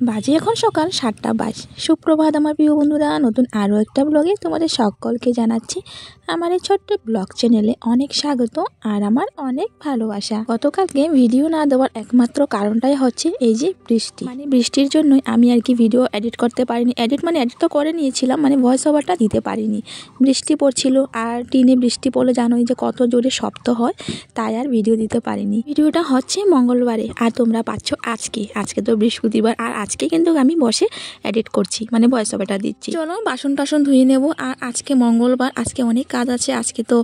বাজে এখন সকাল 7টা বাজে। সুপ্রভাত আমার প্রিয় বন্ধুরা, নতুন আরও একটা ব্লগে তোমাদের সকলকে জানাচ্ছি আমার এই ছোট্ট ব্লগ চ্যানেলে অনেক স্বাগত আর আমার অনেক ভালোবাসা। গতকালকে ভিডিও না দেওয়ার একমাত্র কারণটাই হচ্ছে এই যে বৃষ্টি, মানে বৃষ্টির জন্যই আমি আর কি ভিডিও এডিট করতে পারিনি। এডিট তো করে নিয়েছিলাম, মানে ভয়েস ওভারটা দিতে পারিনি। বৃষ্টি পড়ছিল আর টিনে বৃষ্টি পড়লে জানোই যে কত জোরে শব্দ হয়, তাই আর ভিডিও দিতে পারিনি। ভিডিওটা হচ্ছে মঙ্গলবারে আর তোমরা পাচ্ছ আজকে তো বৃহস্পতিবার, আর আজকে কিন্তু আমি বসে এডিট করছি, মানে ভয়েস ওভারটা দিচ্ছি। চলো বাসন টাসন ধুয়ে নেব। আর আজকে মঙ্গলবার, আজকে অনেক কাজ আছে। আজকে তো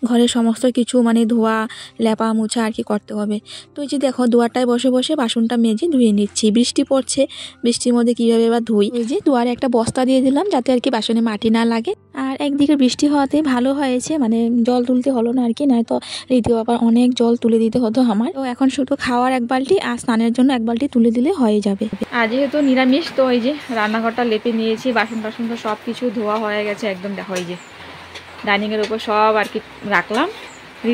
ঘরের সমস্ত কিছু মানে ধোয়া লেপা মুছা আর কি করতে হবে। তো এই যে দেখো দুয়ারটায় বসে বসে বাসনটা মেজে ধুয়ে নিচ্ছি। বৃষ্টি পড়ছে, বৃষ্টির মধ্যে কীভাবে এবার ধুই। এই যে দুয়ারে একটা বস্তা দিয়ে দিলাম যাতে আর কি বাসনে মাটি না লাগে। আর একদিকে বৃষ্টি হওয়াতে ভালো হয়েছে, মানে জল তুলতে হলো না আর কি, নয়তো রীতি বাবার অনেক জল তুলে দিতে হতো আমার। তো এখন শুধু খাওয়ার এক বালতি আর স্নানের জন্য এক বালতি তুলে দিলে হয়ে যাবে। আর যেহেতু নিরামিষ, তো এই যে রান্নাঘরটা লেপে নিয়েছি, বাসন টাসন তো সব কিছু ধোয়া হয়ে গেছে একদম। দেখো এই যে ডাইনিংয়ের উপর সব আর কি রাখলাম।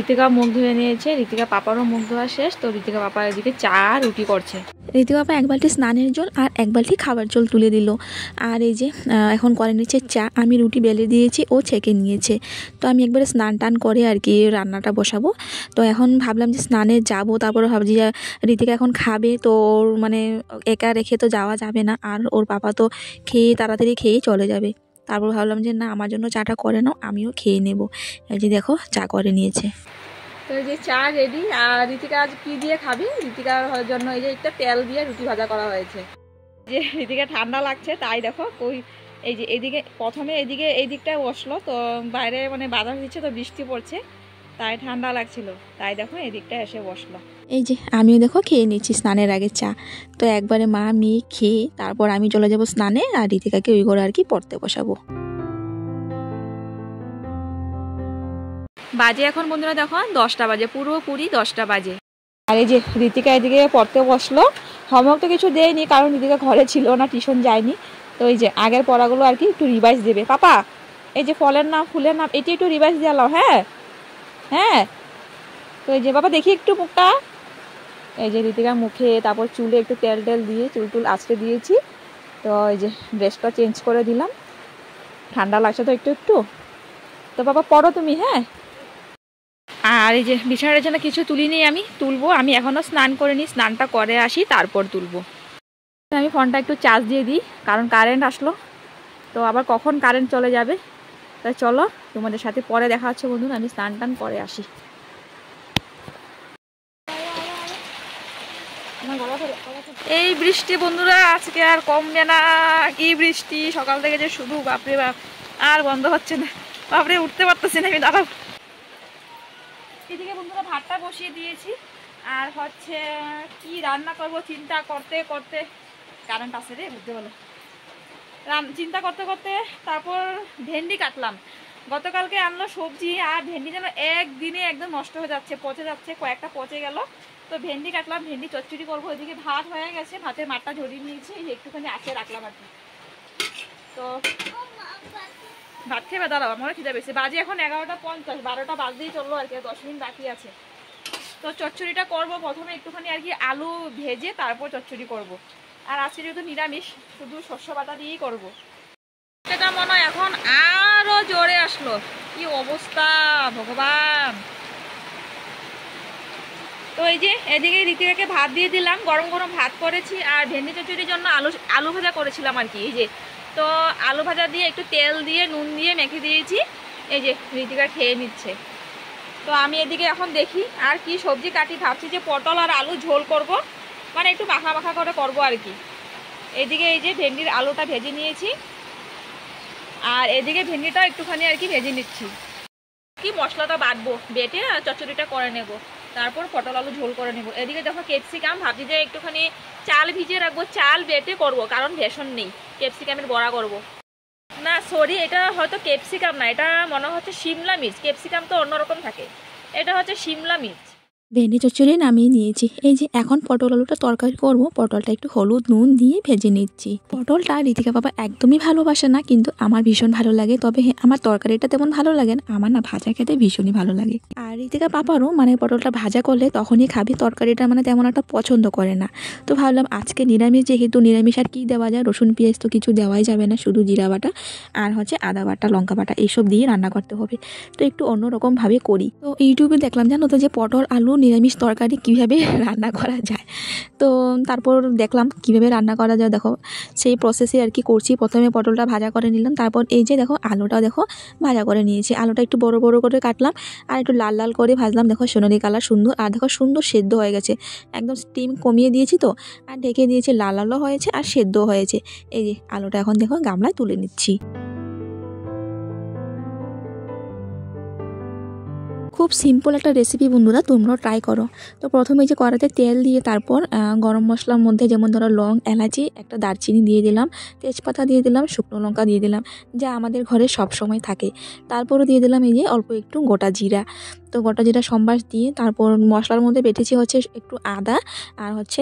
ঋতিকা মুখ ধুয়ে নিয়েছে, ঋতিকা পাপারও মুখ ধোয়া শেষ। তো ঋতিকা পাপা এদিকে চা রুটি করছে। ঋতিকা পাপা এক বালতি স্নানের জল আর এক বালতি খাবার জল তুলে দিল। আর এই যে এখন করে নিচ্ছে চা। আমি রুটি বেলে দিয়েছি, ও ছেঁকে নিয়েছে। তো আমি একবারে স্নান টান করে আর কি রান্নাটা বসাবো। তো এখন ভাবলাম যে স্নানে যাবো, তারপরে ভাবছি যে ঋতিকা এখন খাবে, তো ওর মানে একা রেখে তো যাওয়া যাবে না। আর ওর পাপা তো খেয়ে তাড়াতাড়ি খেয়ে চলে যাবে। তারপর ভাবলাম যে না, আমার জন্য চাটা করে নাও, আমিও খেয়ে নেব। এই যে দেখো চা করে নিয়েছে। তো এই যে চা রেডি। আর ঋতিকা আজ কি দিয়ে খাবি? ঋতিকার জন্য এই যে একটা তেল দিয়ে রুটি ভাজা করা হয়েছে। যে ঋতিকা ঠান্ডা লাগছে, তাই দেখো কই এই যে এদিকে প্রথমে এই দিকটায় বসলো, তো বাইরে মানে বাতাস দিচ্ছে, তো বৃষ্টি পড়ছে, তাই ঠান্ডা লাগছিল, তাই দেখো এদিকটায় এসে বসলো। এই যে আমিও দেখো খেয়ে নিচ্ছি স্নানের আগে চা। তো একবারে মা মেয়ে খেয়ে তারপর আমি চলে যাব স্নানে, আর ঋতিকাকে ওই করে আর কি পড়তে বসাবো। বাজে এখন বন্ধুরা দেখো 10টা বাজে, পুরোপুরি 10টা বাজে। আর এই যে ঋতিকা এদিকে পড়তে বসলো। হোমওয়ার্ক তো কিছু দেয়নি, কারণ ঋতিকা ঘরে ছিল না, টিউশন যায়নি। তো এই যে আগের পড়াগুলো আর কি একটু রিভাইজ দেবে। পাপা এই যে ফলের নাম ফুলের নাম এটি একটু রিভাইজ দিয়ে নাও। হ্যাঁ হ্যাঁ। তো এই যে বাবা দেখি একটু মুখটা। এই যে ঋতিকার মুখে তারপর চুলে একটু তেল টেল দিয়ে চুল আঁচড়ে দিয়েছি। তো এই যে ড্রেসটা চেঞ্জ করে দিলাম, ঠান্ডা লাগছে তো একটু একটু। তো বাবা পড়ো তুমি। হ্যাঁ। আর এই যে বিছানার জন্য কিছু তুলিনি, আমি তুলবো। আমি এখনও স্নান করিনি, স্নানটা করে আসি তারপর তুলবো। আমি ফোনটা একটু চার্জ দিয়ে দিই, কারণ কারেন্ট আসলো, তো আবার কখন কারেন্ট চলে যাবে। তাই চলো তোমাদের সাথে পরে দেখা হচ্ছে বন্ধুরা, আমি স্নান টান করে আসি। এই বৃষ্টি বন্ধুরা আজকে আর কমবে না। কি বৃষ্টি সকাল থেকে যে শুধু, বাপরে বাপ, আর বন্ধ হচ্ছে না। বাপরে উঠতে পারতেছি না আমি, দাঁড়াও। এদিকে বন্ধুরা ভাতটা বসিয়ে দিয়েছি, আর হচ্ছে কি রান্না করব চিন্তা করতে করতে কারেন্ট আসে রে, বুঝতে পারলো। চিন্তা করতে করতে তারপর ভেন্ডি কাটলাম। গতকালকে আনলো সবজি, আর ভেন্ডি যেন একদিনে একদম নষ্ট হয়ে যাচ্ছে, পচে যাচ্ছে, কয়েকটা পচে গেল। তো ভেন্ডি কাটলাম, ভেন্ডি চচ্চড়ি করবো। ওইদিকে ভাত হয়ে গেছে, ভাতের মাঠটা ঝরিয়ে নিয়েছি, একটুখানি আছে রাখলাম আর কি। তো ভাত খেয়ে দাঁড়াও, আমারও খিদে পেয়েছে। বাজে এখন 11:50, 12টা বাজতেই চললো আর কি, 10 মিনিট বাকি আছে। তো চচ্চড়িটা করবো প্রথমে একটুখানি আর কি আলু ভেজে তারপর চচ্চড়ি করব। আর আজকে যেহেতু নিরামিষ, শুধু শস্য বাটা দিয়েই করবো। এটা মনে হয় এখন আরো জোরে আসলো, কি অবস্থা ভগবান। তো এই যে এদিকে ঋতিকাকে ভাত দিয়ে দিলাম, গরম গরম ভাত করেছি। আর ভেন্ডি চচ্চড়ির জন্য আলু ভাজা করেছিলাম আর কি। এই যে তো আলু ভাজা দিয়ে একটু তেল দিয়ে নুন দিয়ে মেখে দিয়েছি। এই যে ঋতিকা খেয়ে নিচ্ছে। তো আমি এদিকে এখন দেখি আর কি সবজি কাটি, ভাবছি যে পটল আর আলু ঝোল করব, মানে একটু মাখা মাখা করে করবো আর কি। এদিকে এই যে ভেন্ডির আলুটা ভেজে নিয়েছি, আর এদিকে ভেন্ডিটা একটুখানি আর কি ভেজে নিচ্ছি। কি মশলাটা বাটবো, বেটে চচ্চড়িটা করে নেব, তারপর পটল আলু ঝোল করে নেব। এদিকে দেখো ক্যাপসিকাম, ভাবছি যে একটুখানি চাল ভিজিয়ে রাখবো, চাল বেটে করব, কারণ বেসন নেই, ক্যাপসিকামের বড়া করব। না সরি, এটা হয়তো ক্যাপসিকাম না, এটা মনে হচ্ছে শিমলা মির্চ। ক্যাপসিকাম তো অন্যরকম থাকে, এটা হচ্ছে শিমলা মির্চ। ভেন্ডি চচ্চড়ি নামিয়ে নিয়েছি। এই যে এখন পটল আলুটা তরকারি করব, পটলটা একটু হলুদ নুন দিয়ে ভেজে নিচ্ছি। পটলটা ঋতিকা বাবা একদমই ভালোবাসে না, কিন্তু আমার ভীষণ ভালো লাগে। তবে হ্যাঁ, আমার তরকারিটা তেমন ভালো লাগে না, আমার না ভাজা খেতে ভীষণই ভালো লাগে। আর ঋতিকা পাপারও মানে পটলটা ভাজা করলে তখনই খাবে, তরকারিটা মানে তেমন একটা পছন্দ করে না। তো ভাবলাম আজকে নিরামিষ, যেহেতু নিরামিষ আর কী দেওয়া যায়, রসুন পেঁয়াজ তো কিছু দেওয়াই যাবে না, শুধু জিরা বাটা আর হচ্ছে আদা বাটা লঙ্কা বাটা এইসব দিয়ে রান্না করতে হবে। তো একটু অন্যরকমভাবে করি। তো ইউটিউবে দেখলাম জানো তো যে পটল আলু নিরামিষ তরকারি কীভাবে রান্না করা যায়। তো তারপর দেখলাম কীভাবে রান্না করা যায়, দেখো সেই প্রসেসে আর কি করছি। প্রথমে পটলটা ভাজা করে নিলাম, তারপর এই যে দেখো আলুটাও দেখো ভাজা করে নিয়েছি। আলুটা একটু বড় বড় করে কাটলাম আর একটু লাল লাল করে ভাজলাম। দেখো সোনালি কালার সুন্দর, আর দেখো সুন্দর সেদ্ধ হয়ে গেছে। একদম স্টিম কমিয়ে দিয়েছি তো, আর ঢেকে দিয়েছি, লাল লালও হয়েছে আর সেদ্ধও হয়েছে। এই যে আলুটা এখন দেখো গামলায় তুলে নিচ্ছি। খুব সিম্পল একটা রেসিপি বন্ধুরা, তোমরাও ট্রাই করো। তো প্রথমে যে কড়াতে তেল দিয়ে তারপর গরম মশলার মধ্যে যেমন ধরো লং, এলাচি, একটা দারচিনি দিয়ে দিলাম, তেজপাতা দিয়ে দিলাম, শুকনো লঙ্কা দিয়ে দিলাম, যা আমাদের ঘরে সব সময় থাকে। তারপরও দিয়ে দিলাম এই যে অল্প একটু গোটা জিরা। তো গোটা জিরা সম্বাস দিয়ে তারপর মশলার মধ্যে বেটেছি হচ্ছে একটু আদা আর হচ্ছে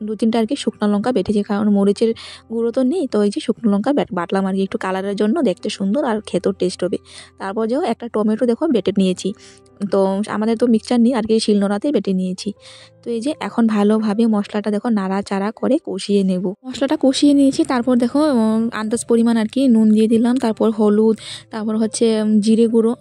দু তিনটা আর কি শুকনো লঙ্কা বেটেছি, কারণ মরিচের গুঁড়ো তো নেই। তো এই যে শুকনো লঙ্কা বাটলাম আর কি, একটু কালারের জন্য, দেখতে সুন্দর আর খেতেও টেস্ট হবে। তারপর যেও একটা টমেটো দেখো বেটে নিয়েছি। তো আমাদের তো মিক্সচার নেই আর কি, শিলনোড়াতেই বেটে নিয়েছি। তো এই যে এখন ভালোভাবে মশলাটা দেখো নাড়াচাড়া করে কষিয়ে নেব। মশলাটা কষিয়ে নিয়েছি, তারপর দেখো আন্দাজ পরিমাণ আর কি নুন দিয়ে দিলাম, তারপর হলুদ, তারপর হচ্ছে জিরে গুঁড়ো,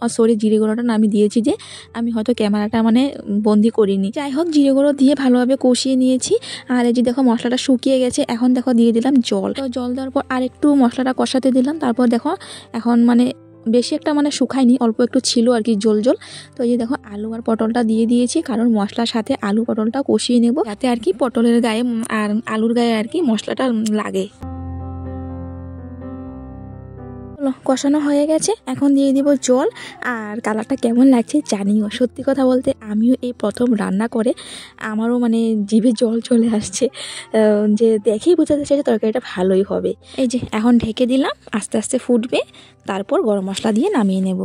জিরে গুঁড়োটা না আমি দিয়েছি যে, আমি হয়তো ক্যামেরাটা মানে বন্দি করিনি। যাই হোক, জিরে গুঁড়ো দিয়ে ভালোভাবে কষিয়ে নিয়েছি। আর এই যে দেখো মশলাটা শুকিয়ে গেছে, এখন দেখো দিয়ে দিলাম জল। তো জল দেওয়ার পর আর একটু মশলাটা কষাতে দিলাম। তারপর দেখো এখন মানে বেশি একটা মানে শুকায়নি, অল্প একটু ছিল আর কি জল জল। তো এই যে দেখো আলু আর পটলটা দিয়ে দিয়েছি, কারণ মশলার সাথে আলু পটলটা কষিয়ে নেব, যাতে আর কি পটলের গায়ে আর আলুর গায়ে আর কি মশলাটা লাগে। কষানো হয়ে গেছে, এখন দিয়ে দিব জল। আর কালারটা কেমন লাগছে জানিও। সত্যি কথা বলতে আমিও এই প্রথম রান্না করে আমারও মানে জিভে জল চলে আসছে, যে দেখেই বোঝা যাচ্ছে যে তরকারিটা ভালোই হবে। এই যে এখন ঢেকে দিলাম, আস্তে আস্তে ফুটবে, তারপর গরম মশলা দিয়ে নামিয়ে নেব।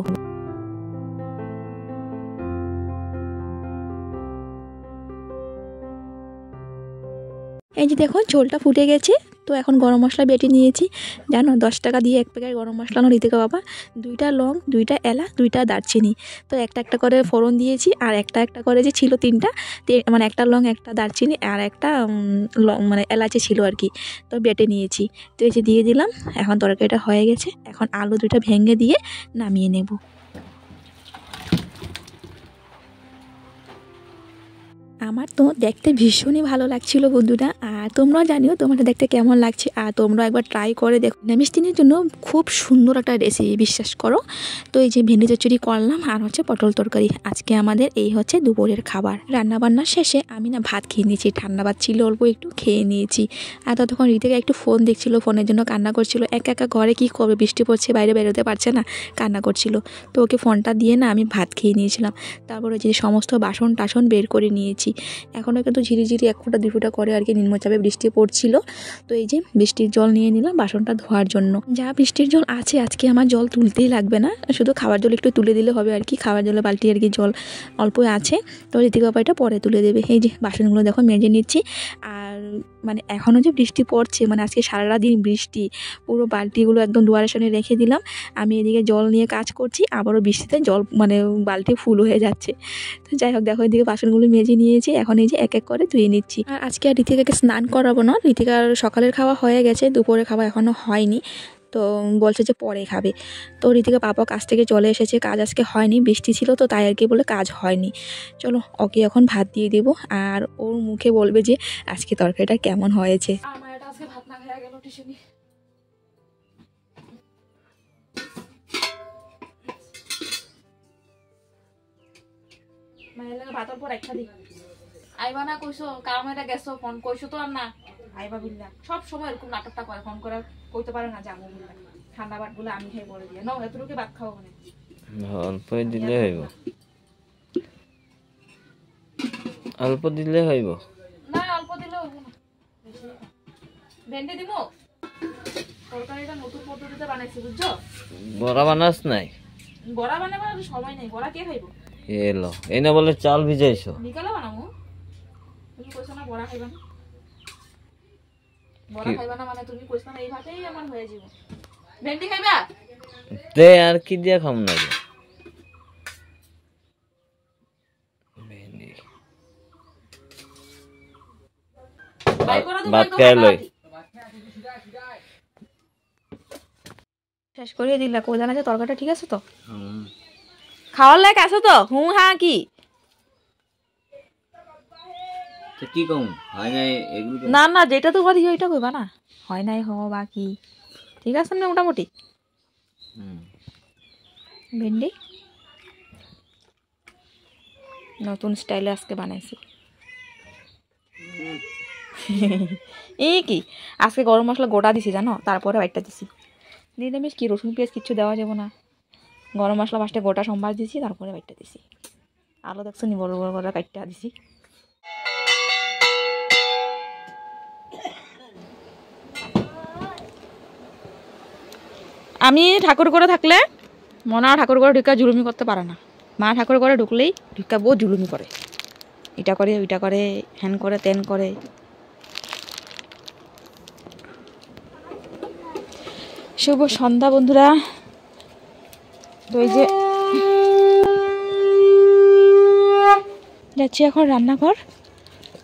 এই যে দেখো ঝোলটা ফুটে গেছে। তো এখন গরম মশলা বেটে নিয়েছি, জানো 10 টাকা দিয়ে 1 প্যাকেট গরম মশলা আনো ঋতিকা বাবা। 2টা লং, 2টা এলাচ, 2টা দারচিনি। তো একটা একটা করে ফোড়ন দিয়েছি, আর একটা একটা করে যে ছিল 3টা, মানে একটা লং, একটা দারচিনি আর একটা মানে এলাচি ছিল আর কি। তো বেটে নিয়েছি। তো এই যে দিয়ে দিলাম, এখন তরকারিটা হয়ে গেছে। এখন আলু 2টা ভেঙে দিয়ে নামিয়ে নেব। আমার তো দেখতে ভীষণই ভালো লাগছিল বন্ধুরা, আর তোমরাও জানিও তোমাদের দেখতে কেমন লাগছে, আর তোমরা একবার ট্রাই করে দেখো। নিরামিষ দিনের জন্য খুব সুন্দর একটা রেসিপি, বিশ্বাস করো। তো এই যে ভেন্ডি চচ্চড়ি করলাম আর হচ্ছে পটল তরকারি, আজকে আমাদের এই হচ্ছে দুপুরের খাবার। রান্নাবান্না শেষে আমি না ভাত খেয়ে নিয়েছি, ঠান্ডা ভাত ছিল অল্প একটু খেয়ে নিয়েছি। আর ততক্ষণ ঋতিকা একটু ফোন দেখছিল, ফোনের জন্য কান্না করছিল। একা একা ঘরে কী করবে, বৃষ্টি পড়ছে, বাইরে বেরোতে পারছে না, কান্না করছিল। তো ওকে ফোনটা দিয়ে না আমি ভাত খেয়ে নিয়েছিলাম। তারপরে যে সমস্ত বাসন টাসন বের করে নিয়েছি। এখনও কিন্তু ঝিরিঝিরি 1 ফোঁটা 2 ফোঁটা করে আর কি নিম্নচাপে বৃষ্টি পড়ছিল। তো এই যে বৃষ্টির জল নিয়ে নিলাম বাসনটা ধোয়ার জন্য। যা বৃষ্টির জল আছে আজকে আমার জল তুলতেই লাগবে না, শুধু খাবার জল একটু তুলে দিলে হবে আর কি। খাবার জলে বালতি আর কি জল অল্প আছে, তো ঋতিকা বাবা এটা পরে তুলে দেবে। এই যে বাসনগুলো দেখো মেজে নিচ্ছি। আর মানে এখনও যে বৃষ্টি পড়ছে, মানে আজকে সারা দিন বৃষ্টি, পুরো বালতিগুলো একদম দুয়ারের সামনে রেখে দিলাম। আমি এদিকে জল নিয়ে কাজ করছি, আবারও বৃষ্টিতে জল মানে বালতি ফুল হয়ে যাচ্ছে। তো যাই হোক, দেখো এদিকে বাসনগুলো মেজে নিয়েছি, এখন এই যে এক এক করে ধুয়ে নিচ্ছি। আর আজকে আর ঋতিকাকে স্নান করাবো না, ঋতিকার সকালের খাওয়া হয়ে গেছে, দুপুরে খাওয়া এখনও হয়নি। তো বলছে যে পরে খাবে। তো ঋতিকা পাপা কাজ থেকে চলে এসেছে, কাজ আজকে হয়নি, বৃষ্টি ছিল তো তাই আর কি বলে কাজ হয়নি। চলো ওকে এখন ভাত দিয়ে দেবো, আর ওর মুখে বলবে যে আজকে তরকারিটা কেমন হয়েছে। আমার এটা আজকে ভাত না খেয়ে গেল টিউশনি। মায়ের ভাতের পর একটা দিই আইবা না কইছো, কারণ এটা গেছো ফোন কইছো তো আর না আইবা বিল্লা। সব সময় এরকম নাটকটা করে, ফোন করে কইতে পারে না যাবো বিল্লা। ঠান্ডা ভাত গুলো আমি খাই বলে দিয়ে নাও, এতটুকু ভাত খাও মানে অল্প দিলে হইব, অল্প দিলে হইব না, অল্প দিলে হইব না। ভেন্ডি দিব, তরকারিটা নতুন পদ্ধতিতে বানাইছি বুঝছো। বড়া বানাস নাই? বড়া বানাবার সময় নেই, বড়া কে খাইব। এলো এই না বলে চাল ভিজাইছো বিকালে বানাবো। তুমি কইছো না বড়া খাইবা না, বড়া খাইবা না মানে তুমি কইছো না এই ভাতেই আমার হয়ে যাবে। ভেন্ডি খাইবা? দে আর কি দিয়া খাম না রে ভেন্ডি ভাত খাই লই শেষ করে দিলা। কো জানা যে তরকারিটা ঠিক আছে তো? খাওয়ার লায়ক আছে তো? হুঁ হ্যাঁ কি তো কি কম হয় না এগুলো না না, যেটা তো বলি ওইটা কইবা না, হয় নাই হ বা কি ঠিক আছে না মোটামুটি। ভেন্ডি নতুন স্টাইলে আজকে বানাইছি। এই কি আজকে গরম মশলা গোটা দিছি জানো, তারপরে বাইটটা দিছি। নিরামিষ কি রসুন পেঁয়াজ কিচ্ছু দেওয়া যাবে না, গরম মশলা ফার্স্টে গোটা সম্বার দিছি, তারপরে বাইটটা দিছি। আলু দেখছো নি বড় বড় করে কাটটা দিছি। আমি ঠাকুর করে থাকলে মনা ঠাকুর করে ঢুকা জুলুমি করতে পারে না, মা ঠাকুর করে ঢুকলেই ঢুকা বউ জুলুমি করে, এটা করে ওইটা করে হ্যান করে তেন করে। শুভ সন্ধ্যা বন্ধুরা। তো এই যে যাচ্ছি এখন রান্নাঘর,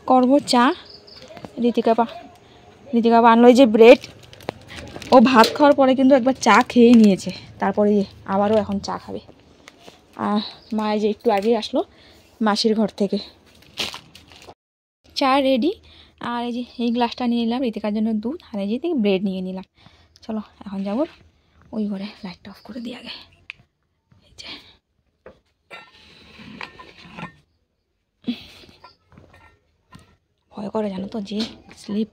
করবো চা। ঋতিকা আনলো এই যে ব্রেড, ও ভাত খাওয়ার পরে কিন্তু একবার চা খেয়ে নিয়েছে, তারপরে আবারও এখন চা খাবে। আর মা এই যে একটু আগে আসলো মাসির ঘর থেকে, চা রেডি। আর এই যে এই গ্লাসটা নিয়ে নিলাম ঋতিকার জন্য দুধ, আর এই যে ব্রেড নিয়ে নিলাম। চলো এখন যাবো ওই ঘরে, লাইটটা অফ করে দিয়ে আগে। এই যে ভয় করে জানো তো, যে স্লিপ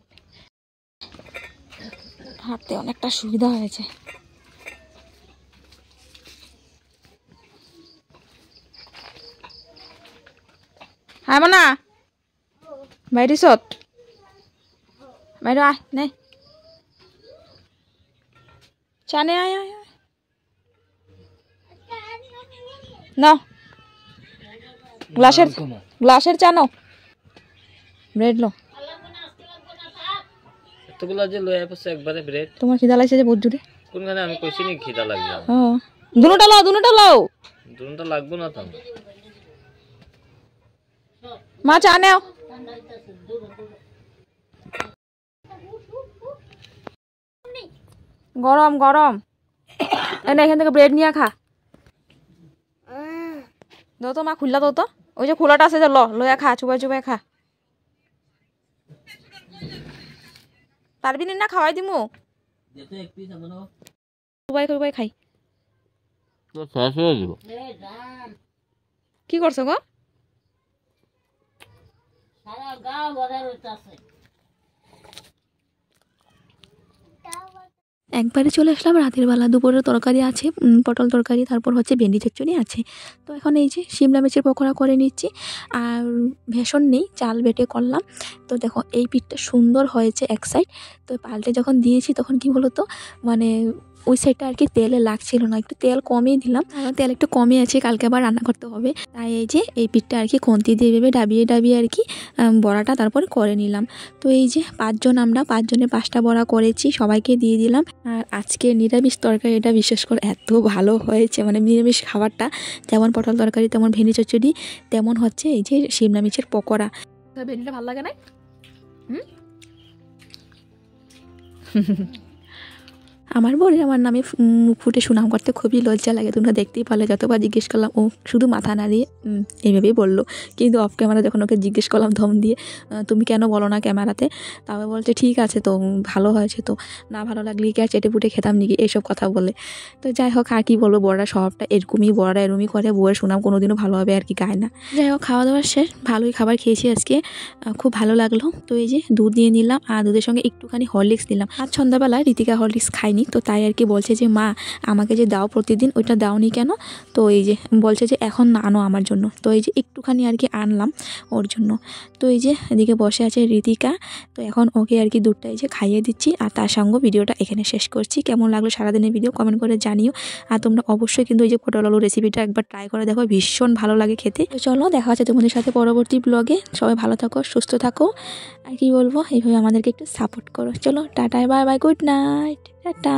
হাঁটতে অনেকটা সুবিধা হয়েছে। হ্যাঁ মানা বাইরে সত বাইরে আয় নে চা নে, আয় আয় নাও গ্লাসের চা নাও, ব্রেড লো। এতগুলা যে লয়ে আসছে একবারে ব্রেড। তোমার খিদা লাগছে যে বহুত জোরে? কোনখানে আমি কইছি নি খিদা লাগবে? হ্যাঁ দুটোটা লাও। দুটোটা লাগবে না তো। মা চা নাও। গরম গরম এনে এখান থেকে ব্রেড নিয়ে খা। দাও তো মা, খুললা দাও তো, ওই যে খোলাটা আছে যে লয়া খা, চুবাই খা। পারবি না খাওয়াই দিমু, চুবাই খাই। কি করছো গো? একবারে চলে আসলাম রাতের বেলা। দুপুরের তরকারি আছে, পটল তরকারি, তারপর হচ্ছে ভেন্ডি চচ্চড়ি আছে। তো এখন এই যে শিমলা মির্চের পকোড়া করে নিচ্ছি। আর ভেষণ নেই, চাল বেটে করলাম। তো দেখো এই পিঠটা সুন্দর হয়েছে এক সাইড, তো পাল্টে যখন দিয়েছি তখন কি বলতো মানে ওই সাইডটা আর কি তেলে লাগছিল না, একটু তেল কমিয়ে দিলাম। তেল একটু কমে আছে, কালকে আবার রান্না করতে হবে। তাই এই যে এই পিঠটা আর কি খুন্তি দিয়ে ভেবে ডাবিয়ে আর কি বড়াটা তারপরে করে নিলাম। তো এই যে আমরা 5 জনে 5টা বড়া করেছি, সবাইকে দিয়ে দিলাম। আর আজকে নিরামিষ তরকারি এটা বিশেষ করে এত ভালো হয়েছে, মানে নিরামিষ খাবারটা যেমন পটল তরকারি তেমন ভেন্ডি চচ্চড়ি, তেমন হচ্ছে এই যে শিমলা মির্চের পকোড়া। ভেন্ডিটা ভালো লাগে না? আমার বড়ি আমার নামে মুখ ফুটে সুনাম করতে খুবই লজ্জা লাগে, তোমরা দেখতেই পারলে। যতবার জিজ্ঞেস করলাম ও শুধু মাথা নাড়িয়ে এইভাবেই বললো, কিন্তু অফ ক্যামেরা যখন ওকে জিজ্ঞেস করলাম ধম দিয়ে তুমি কেন বলো না ক্যামেরাতে, তবে বলছে ঠিক আছে তো, ভালো হয়েছে তো, না ভালো লাগলে কি আর চেটে পুটে খেতাম নাকি, এইসব কথা বলে। তো যাই হোক আর কি বলবো, বড়রা স্বভাবটা এরকমই, বড়রা এরকমই করে, বউয়ের সুনাম কোনোদিনও ভালোভাবে আর কি গায় না। যাই হোক খাওয়া দাওয়া শেষ, ভালোই খাবার খেয়েছি আজকে, খুব ভালো লাগলো। তো এই যে দুধ নিয়ে নিলাম, আর দুধের সঙ্গে একটুখানি হরলিক্স নিলাম। আর সন্ধ্যাবেলায় ঋতিকা হরলিক্স খাইনি, খাইনি, তো তাই আর কি বলছে যে মা আমাকে যে দাও প্রতিদিন ওইটা দাওনি কেন। তো এই যে বলছে যে এখন আনো আমার জন্য। তো এই যে একটুখানি আর কি আনলাম ওর জন্য। তো এই যে এদিকে বসে আছে ঋতিকা, তো এখন ওকে আর কি দুধটা এই যে খাইয়ে দিচ্ছি। আর তার সঙ্গে ভিডিওটা এখানে শেষ করছি। কেমন লাগলো সারাদিনের ভিডিও কমেন্ট করে জানিও। আর তোমরা অবশ্যই কিন্তু এই যে পটল আলু রেসিপিটা একবার ট্রাই করে দেখো, ভীষণ ভালো লাগে খেতে। তো চলো দেখা হচ্ছে তোমাদের সাথে পরবর্তী ব্লগে। সবাই ভালো থাকো, সুস্থ থাকো, আর কি বলবো, এইভাবে আমাদেরকে একটু সাপোর্ট করো। চলো tata, bye bye, good night, tata.